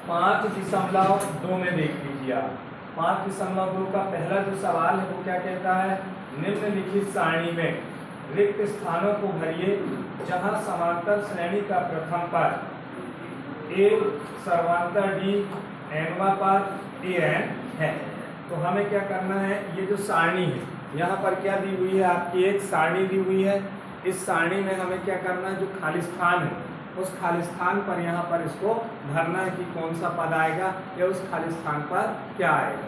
5.2 में देख लीजिए आप। 5.2 का पहला जो सवाल है वो क्या कहता है, निम्नलिखित सारणी में रिक्त स्थानों को भरिए जहां समांतर श्रेणी का प्रथम पद ए सर्वांतर डी एनवा पद ए एन है। तो हमें क्या करना है, ये जो सारणी है यहाँ पर क्या दी हुई है आपकी, एक सारणी दी हुई है। इस सारणी में हमें क्या करना है, जो खाली स्थान है उस खाली स्थान पर यहाँ पर इसको भरना है कि कौन सा पद आएगा या उस खाली स्थान पर क्या आएगा।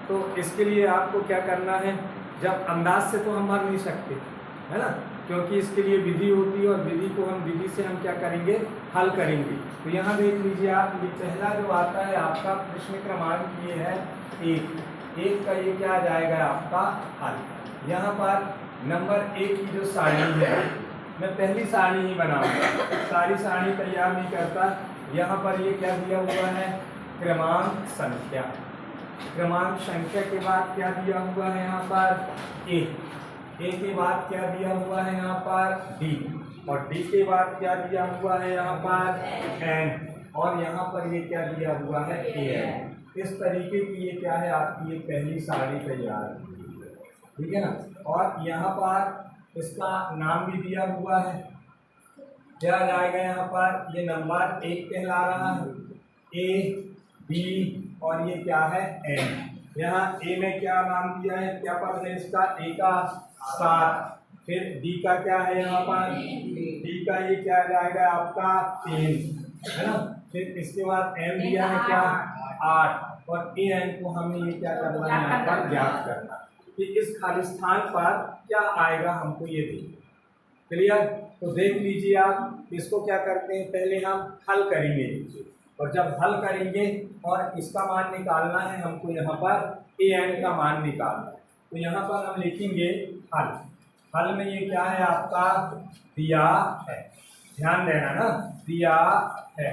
तो इसके लिए आपको क्या करना है, जब अंदाज से तो हम भर नहीं सकते है ना, क्योंकि इसके लिए विधि होती है और विधि से हम क्या करेंगे, हल करेंगे। तो यहाँ देख लीजिए आप, ये पहला जो आता है आपका प्रश्न क्रमांक ये है एक का ये क्या आ जाएगा आपका हल। यहाँ पर नंबर 1 की जो सारणी है, मैं पहली सारणी ही बनाऊंगा, सारी सारणी तैयार नहीं करता। यहाँ पर ये क्या दिया हुआ है, क्रमांक संख्या। क्रमांक संख्या के बाद क्या दिया हुआ है यहाँ पर ए के बाद क्या दिया हुआ है यहाँ पर डी, और डी के बाद क्या दिया हुआ है यहाँ पर एन, और यहाँ पर ये क्या दिया हुआ है ए एन। इस तरीके की ये क्या है आपकी, ये पहली सारणी तैयार है, ठीक है ना। और यहाँ पर इसका नाम भी दिया हुआ है, क्या जाएगा यहाँ पर, ये नंबर 1 कहला रहा है, ए बी और ये क्या है एन। यहाँ ए में क्या नाम दिया है, क्या पद है इसका, ए का 7, फिर डी का क्या है यहाँ पर, डी का ये क्या जाएगा आपका 3 है ना। फिर इसके बाद एन दिया है क्या 8, और ए एन को हमें ये क्या करना है यहाँ पर ज्ञात करना कि इस खाली स्थान पर क्या आएगा, हमको ये देखिए। क्लियर। तो देख लीजिए आप, इसको क्या करते हैं, पहले हम हल करेंगे और जब हल करेंगे और इसका मान निकालना है हमको, यहाँ पर ए एन का मान निकालना है। तो यहाँ पर हम लिखेंगे हल। हल में ये क्या है आपका, दिया है, ध्यान देना ना, दिया है।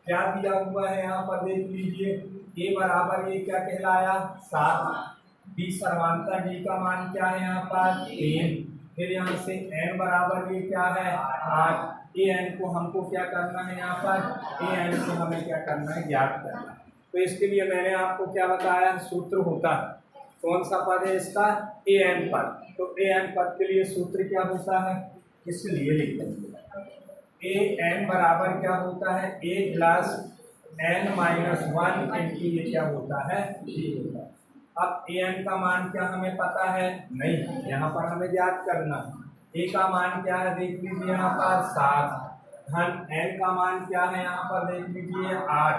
क्या दिया हुआ है यहाँ पर देख लीजिए, ए बराबर ये क्या कहलाया 7, डी सर्वांतर डी का मान क्या है यहाँ पर 3, फिर यहाँ से एन बराबर ये क्या है 8। ए एन को हमको क्या करना है यहाँ पर, ए एन को हमें क्या करना है, ज्ञात करना है। तो इसके लिए मैंने आपको क्या बताया, सूत्र होता है, कौन सा पद है इसका, ए एन पद। तो ए एन पद के लिए सूत्र क्या होता है, इसलिए लिख देंगे ए एन बराबर क्या होता है, ए प्लस एन माइनस 1 इनकी ये क्या होता है, डी होता है। अब ए एन का मान क्या हमें पता है, नहीं, यहाँ पर हमें ज्ञात करना है। ए का मान क्या है देख लीजिए यहाँ पर 7, धन एन का मान क्या है यहाँ पर देख लीजिए 8,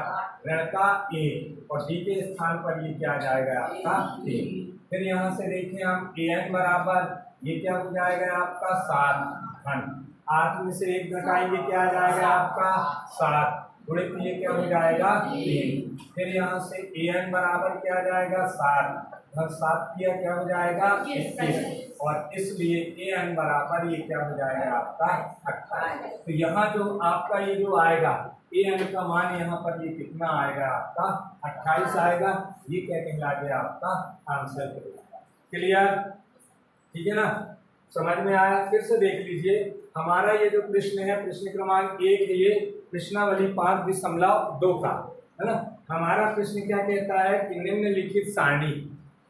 ऋण का ए, और डी के स्थान पर ये क्या आ जाएगा आपका 3। फिर यहाँ से देखें हम, ए एन बराबर ये क्या हो जाएगा आपका 7, धन 8 में से 1 घटाएंगे क्या आ जाएगा आपका 7, गुणित ये क्या हो जाएगा 3। फिर यहाँ से ए एन बराबर क्या आ जाएगा 7, धन 7 किया क्या हो जाएगा 21, और इसलिए ए एन बराबर ये क्या हो जाएगा आपका 28। तो यहाँ जो आपका ये जो आएगा ए एन का मान यहाँ पर ये कितना आएगा आपका 28 आएगा। ये क्या कहला गया आपका आंसर। क्लियर, ठीक है ना, समझ में आया। फिर से देख लीजिए, हमारा ये जो प्रश्न है, प्रश्न क्रमांक 1 है, ये प्रश्नावली 5.2 का है ना। हमारा प्रश्न क्या कहता है कि निम्नलिखित सारणी,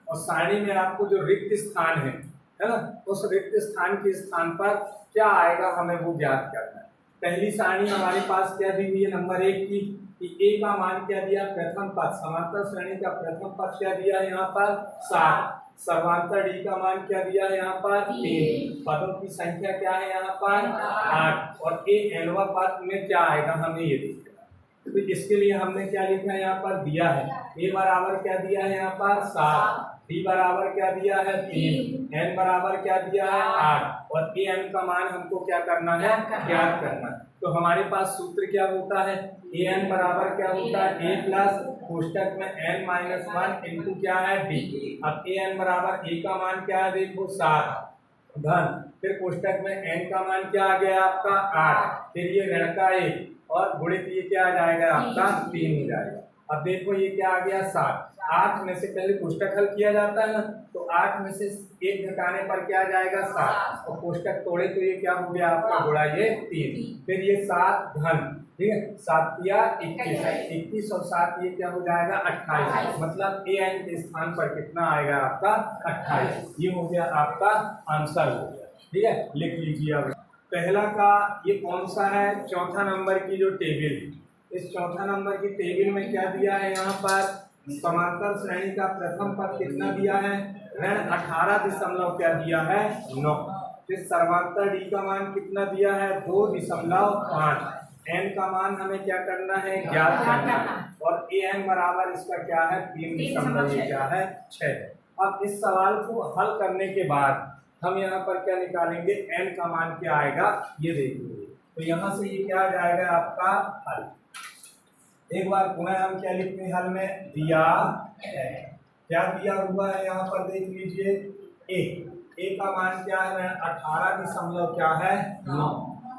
और सारणी में आपको जो रिक्त स्थान है ना, उस रिक्त स्थान के स्थान पर क्या आएगा हमें वो ज्ञात करना है। पहली सारणी हमारे पास क्या दी हुई है, नंबर 1 की, कि ए का मान क्या दिया, प्रथम पद, समांतर श्रेणी का प्रथम पद क्या दिया है यहाँ पर 7, सर्वांतर डी का मान क्या दिया है यहाँ पर 3, पदों की संख्या क्या है यहाँ पर 8, और ए एनवा पद में क्या आएगा हमें ये देखना। तो इसके लिए हमने क्या लिखा है यहाँ पर, दिया है ए बराबर क्या दिया है यहाँ पर 7, डी बराबर क्या दिया है 3, एन बराबर क्या दिया है 8, और ए एन का मान हमको क्या करना है, ज्ञात करना है। तो हमारे पास सूत्र क्या होता है, ए एन बराबर क्या होता है, ए प्लस कोष्टक में एन माइनस 1 इंटू क्या है डी। अब ए एन बराबर ए का मान क्या है देखो 7, धन फिर कोष्टक में एन का मान क्या आ गया आपका 8, फिर ये ऋण का 1, और गुणित ये क्या आ जाएगा आपका 3 हो जाएगा। अब देखो ये क्या आ गया 7, 8 में से पहले कोष्टक हल किया जाता है ना, तो 8 में से 1 घटाने पर क्या आ जाएगा 7, और कोष्टक तोड़े तो ये क्या हो गया आपका गुणा ये 3, फिर ये 7 धन ठीक है, 7 या 21, 21 और 7 ये क्या हो जाएगा 28, मतलब an के स्थान पर कितना आएगा आपका 28। ये हो गया आपका आंसर हो गया। ठीक है, लिख लीजिए। अब पहला का ये कौन सा है, चौथा नंबर की जो टेबल है, इस चौथा नंबर की टेबल में क्या दिया है, यहाँ पर समांतर श्रेणी का प्रथम पद कितना दिया है, ऋण 18 क्या दिया है 9। फिर सर्वांतर डी का मान कितना दिया है 2.5, एन का मान हमें क्या करना है ज्ञात करना है, और ए एन बराबर इसका क्या है 3.6 क्या है 6। अब इस सवाल को हल करने के बाद हम यहाँ पर क्या निकालेंगे, एन का मान क्या आएगा ये देखेंगे। तो यहाँ से ये क्या आ जाएगा आपका हल। एक बार पुनः हम क्या लिखते हैं, हल में दिया है, क्या दिया हुआ है यहाँ पर देख लीजिए, ए का मान क्या है 18 क्या है 9।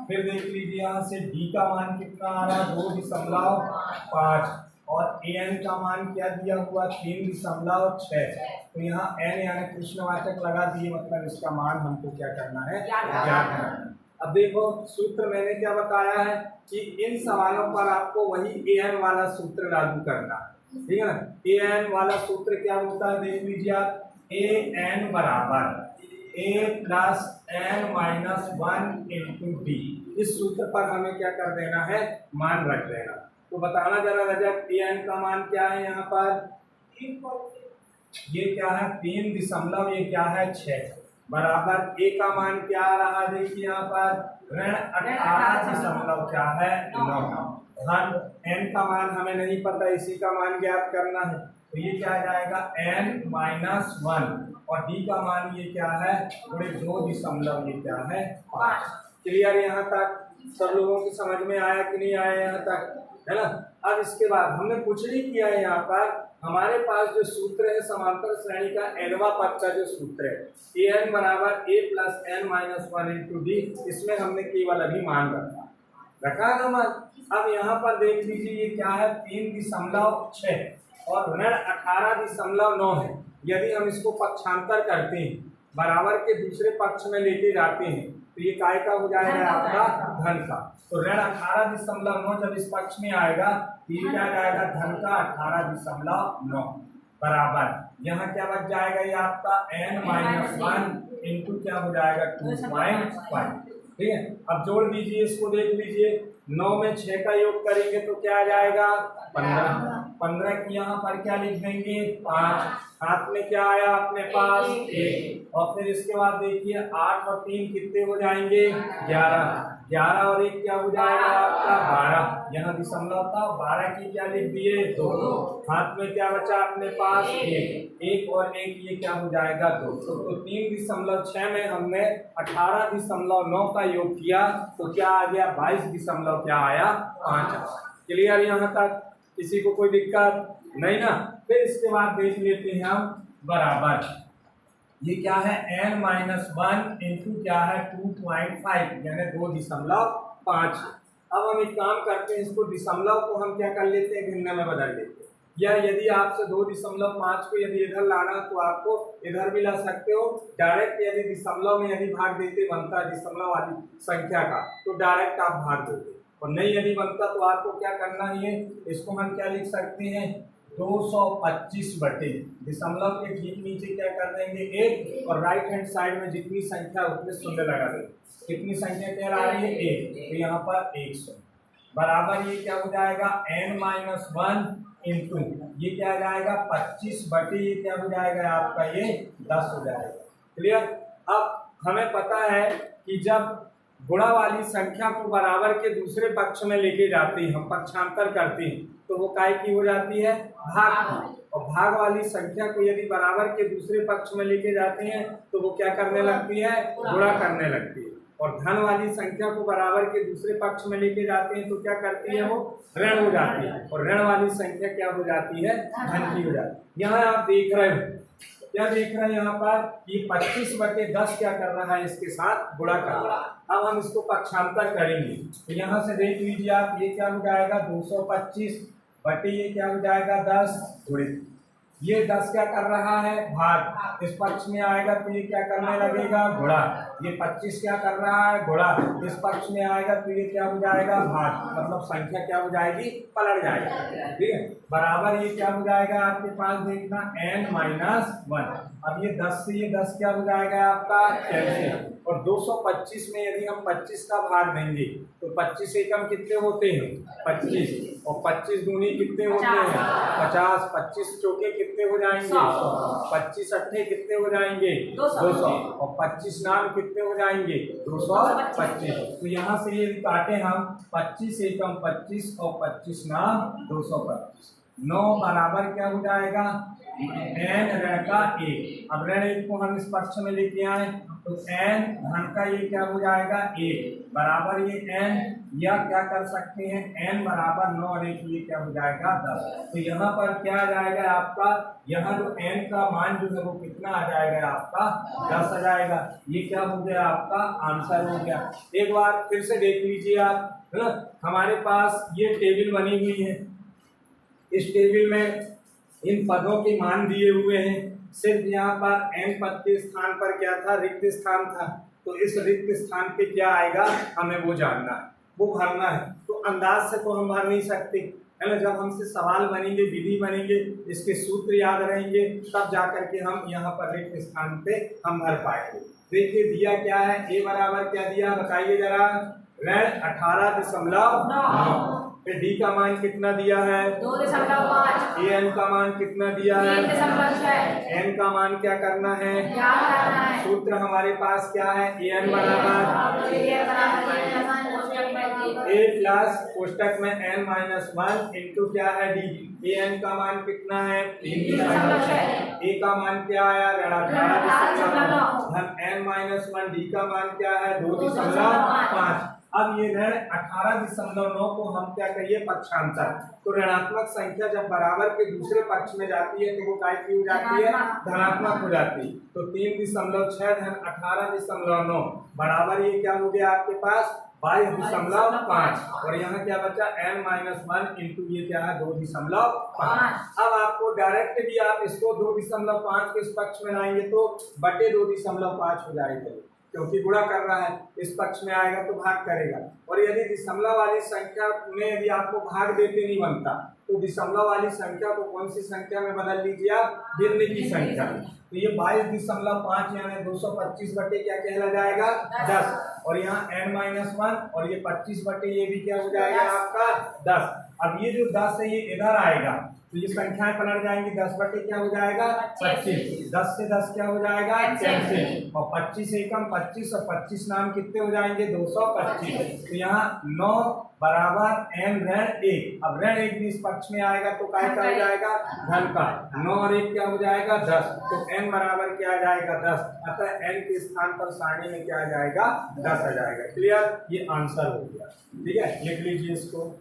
फिर देख लीजिए यहाँ से डी का मान कितना आ रहा है 2.5, और ए एन का मान क्या दिया हुआ 3.6। तो यहाँ एन यानी कृष्णवाचक लगा दिए, मतलब इसका मान हमको क्या करना है ज्ञात करना है। अब देखो सूत्र मैंने क्या बताया है कि इन सवालों पर आपको वही ए एन वाला सूत्र लागू करना है। ठीक है ना, ए एन वाला सूत्र क्या होता है देख लीजिए आप, ए एन बराबर a plus N minus 1 into D. इस सूत्र पर हमें क्या कर देना है मान रख देना। तो बताना जरा रजत, ए एन का मान क्या है यहाँ पर, ये क्या है 3 ये क्या है 6 बराबर ए का मान क्या आ रहा देखिए यहाँ पर ऋण 18 क्या है 9। धन एन का मान हमें नहीं पता, इसी का मान ज्ञात करना है। तो ये क्या जाएगा एन माइनस 1, और डी का मान ये क्या है 2 ये क्या है 5। क्लियर, यहाँ तक सब लोगों की समझ में आया कि नहीं आया यहाँ तक, है ना। अब इसके बाद हमने कुछ नहीं किया है, यहाँ पर हमारे पास जो सूत्र है समांतर श्रेणी का एनवा पद का जो सूत्र है ए एन बराबर a plus N minus 1 into d, इसमें हमने केवल अभी मान रखा है ना। अब यहाँ पर देख लीजिए ये क्या है 3.6 और ऋण 18.9 है। यदि हम इसको पक्षांतर करते हैं, बराबर के दूसरे पक्ष में लेके जाते हैं, तो ये काय का हो जाएगा आपका धन का। तो ऋण 18.9 जब इस पक्ष में आएगा तो ये क्या जाएगा धन का 18.9 बराबर, यहाँ क्या बच जाएगा ये आपका n माइनस 1 इंटू क्या हो जाएगा 2.5। ठीक है, अब जोड़ दीजिए इसको, देख लीजिए 9 में 6 का योग करेंगे तो क्या आ जाएगा 15 की यहाँ पर क्या लिख देंगे 5, हाथ में क्या आया अपने पास 1, और फिर इसके बाद देखिए 8 और 3 कितने हो जाएंगे 11 और 1 क्या हो जाएगा आपका 12। यहाँ दशमलव था 12 की क्या लिख दिए 2, हाथ में क्या बचा अपने पास 1 और 1 ये क्या हो जाएगा 2। तो 3.6 में हमने 18.9 का योग किया तो क्या आ गया 22 क्या आया 5। क्लियर, यहाँ तक किसी को कोई दिक्कत नहीं ना। फिर इसके बाद देख लेते हैं हम बराबर, ये क्या है n माइनस 1 इंटू क्या है 2.5 यानी 2.5। अब हम एक काम करते हैं, इसको दशमलव को हम क्या कर लेते हैं भिन्न में बदल लेते हैं, या यदि आपसे 2.5 को यदि इधर लाना तो आपको इधर भी ला सकते हो। डायरेक्ट यदि दशमलव में यदि भाग देते बनता है दशमलव वाली संख्या का तो डायरेक्ट आप भाग देते, और नहीं यदि बनता तो आपको क्या करना है, इसको हम क्या लिख सकते हैं 225 बटे दशमलव के ठीक नीचे क्या कर देंगे 1, और राइट हैंड साइड में जितनी संख्या उतने शून्य लगा देंगे। कितनी संख्या क्या आ रही है 1, तो यहाँ पर 100 बराबर ये क्या हो जाएगा n माइनस 1 इंटू ये क्या आ जाएगा 25 बटे ये क्या हो जाएगा आपका ये 10 हो जाएगा। क्लियर, अब हमें पता है कि जब गुणा वाली संख्या को बराबर के दूसरे पक्ष में लेके जाते हैं, हम पक्षांतर करते हैं, तो वो काय की हो जाती है भाग की, और भाग वाली संख्या को यदि बराबर के दूसरे पक्ष में लेके जाते हैं तो वो क्या करने लगती है गुणा करने लगती है, और धन वाली संख्या को बराबर के दूसरे पक्ष में लेके जाते हैं तो क्या करती है वो ऋण हो जाती है, और ऋण वाली संख्या क्या हो जाती है धन की हो जाती है। यहाँ आप देख रहे हो क्या देख रहे हैं यहाँ पर ये 25 बटे 10 क्या कर रहा है इसके साथ गुणा कर रहा है। अब हम इसको पक्षांतर करेंगे तो यहाँ से देख लीजिए आप, ये क्या हो जाएगा 225 बटे ये क्या हो जाएगा 10 गुणित ये 10 क्या कर रहा है, भाग। इस पक्ष में आएगा तो ये क्या करने लगेगा, गुणा। ये 25 क्या कर रहा है, गुणा। इस पक्ष में आएगा तो ये क्या हो जाएगा, भाग। मतलब संख्या क्या हो जाएगी, पलट जाएगी। ठीक है, बराबर ये क्या हो जाएगा आपके पास, देखना n-1। अब ये 10 से ये 10 क्या हो जाएगा आपका, कैंसिल। और 225 में यदि हम 25 का भाग देंगे तो 25 एकम कितने होते हैं, 25। और 25 दूनी कितने होते हैं, 50। 25 चौके कितने हो जाएंगे, 25 अट्ठे कितने हो जाएंगे, 200। और 25 नाम कितने हो जाएंगे, 225। तो यहाँ से ये काटे हम 25 एकम 25 और 25 नाम 225। 9 बराबर क्या हो जाएगा, n ऋण का 1। अब ऋण 1 को हम इस पक्ष में लेके आए तो n धन का ये क्या हो जाएगा, 1 बराबर ये n, या क्या कर सकते हैं, n बराबर 9 और 1 ये क्या हो जाएगा, 10। तो यहाँ पर क्या आ जाएगा आपका, यहाँ जो n का मान जो है वो कितना आ जाएगा आपका, 10 आ जाएगा। ये क्या हो गया आपका आंसर हो गया। एक बार फिर से देख लीजिए आप, है ना, हमारे पास ये टेबल बनी हुई है। इस टेबल में इन पदों के मान दिए हुए हैं। सिर्फ यहाँ पर n पद के स्थान पर क्या था, रिक्त स्थान था। तो इस रिक्त स्थान पे क्या आएगा हमें वो जानना है, वो भरना है। तो अंदाज से तो हम भर नहीं सकते, है ना। जब हमसे सवाल बनेंगे, विधि बनेंगे, इसके सूत्र याद रहेंगे, तब जाकर के हम यहाँ पर रिक्त स्थान पे हम भर पाएंगे। देखिए दिया क्या है, a बराबर क्या दिया बताइए जरा, ऋण 18.9। फिर डी का मान कितना दिया है, 2.5। एन का मान कितना दिया है, 3.6। एन का मान क्या करना है, सूत्र हमारे पास क्या है, एन बराबर ए प्लस कोष्टक में n-1 इंटू क्या है डी। एन का मान कितना है, 3। ए का मान क्या आया, ऋण 18.9 धन n-1। डी का मान क्या है, 2.5। अब ये ऋण 18.9 को हम क्या करिए, पक्षांतर। तो ऋणात्मक संख्या जब बराबर के दूसरे पक्ष में जाती है तो वो काय की हो जाती है, धनात्मक हो जाती है। तो 3.6 धन 18.9 बराबर ये क्या हो गया आपके पास, 22.5। और यहाँ क्या बचा, n-1 इंटू ये क्या है, 2.5। अब आपको डायरेक्ट भी आप इसको 2.5 के इस पक्ष में लाएंगे तो बटे 2.5 हो जाएगा, क्योंकि गुणा कर रहा है। इस पक्ष में आएगा तो भाग करेगा। और यदि दशमलव वाली संख्या में यदि आपको भाग देते नहीं बनता तो दशमलव वाली संख्या को कौन सी संख्या में बदल लीजिए आप, भिन्न की संख्या में। तो ये 22.5 यानी 225 बटे क्या कहला जाएगा, 10। और यहाँ n-1 और ये 25 बटे ये भी क्या हो जाएगा आपका 10। अब ये जो 10 है ये इधर आएगा तो ये संख्याएं पलट जाएंगी, 10 बटे क्या हो जाएगा, 25। 10 से 10 क्या हो जाएगा, कैंसिल। और 25 एकम 25 और 25 नाम कितने हो जाएंगे, 225। तो यहाँ 9 बराबर n ऋण 1। अब ऋण 1 भी इस पक्ष में आएगा तो काय का हो जाएगा, धन का। 9 और 1 क्या हो जाएगा, 10। तो n बराबर क्या आ जाएगा, 10। अतः n के स्थान पर सारणी में क्या आ जाएगा, 10 आ जाएगा। क्लियर, ये आंसर हो गया। ठीक है, लिख लीजिए इसको।